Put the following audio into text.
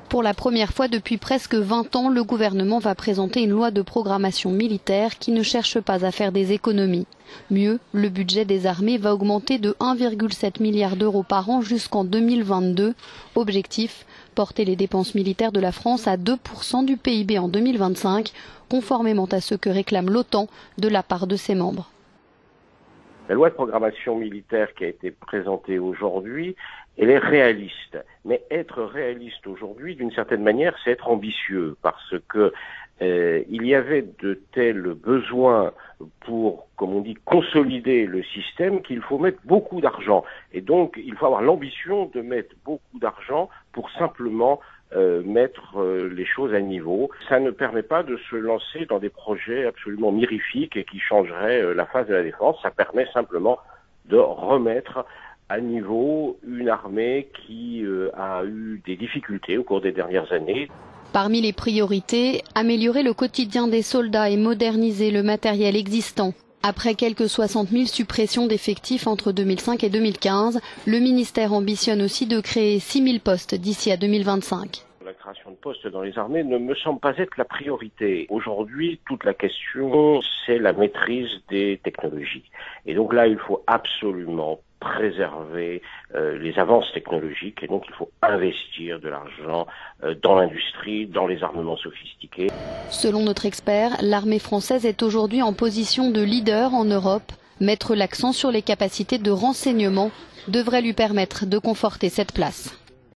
Pour la première fois depuis presque 20 ans, le gouvernement va présenter une loi de programmation militaire qui ne cherche pas à faire des économies. Mieux, le budget des armées va augmenter de 1,7 milliard d'euros par an jusqu'en 2022. Objectif, porter les dépenses militaires de la France à 2% du PIB en 2025, conformément à ce que réclame l'OTAN de la part de ses membres. La loi de programmation militaire qui a été présentée aujourd'hui, elle est réaliste. Mais être réaliste aujourd'hui, d'une certaine manière, c'est être ambitieux, parce que il y avait de tels besoins pour, comme on dit, consolider le système qu'il faut mettre beaucoup d'argent. Et donc, il faut avoir l'ambition de mettre beaucoup d'argent pour simplement mettre les choses à niveau. Ça ne permet pas de se lancer dans des projets absolument mirifiques et qui changeraient la face de la défense. Ça permet simplement de remettre à niveau une armée qui a eu des difficultés au cours des dernières années. Parmi les priorités, améliorer le quotidien des soldats et moderniser le matériel existant. Après quelques 60 000 suppressions d'effectifs entre 2005 et 2015, le ministère ambitionne aussi de créer 6 000 postes d'ici à 2025. La création de postes dans les armées ne me semble pas être la priorité. Aujourd'hui, toute la question, c'est la maîtrise des technologies. Et donc là, il faut absolument préserver les avances technologiques et donc il faut investir de l'argent dans l'industrie, dans les armements sophistiqués. Selon notre expert, l'armée française est aujourd'hui en position de leader en Europe. Mettre l'accent sur les capacités de renseignement devrait lui permettre de conforter cette place.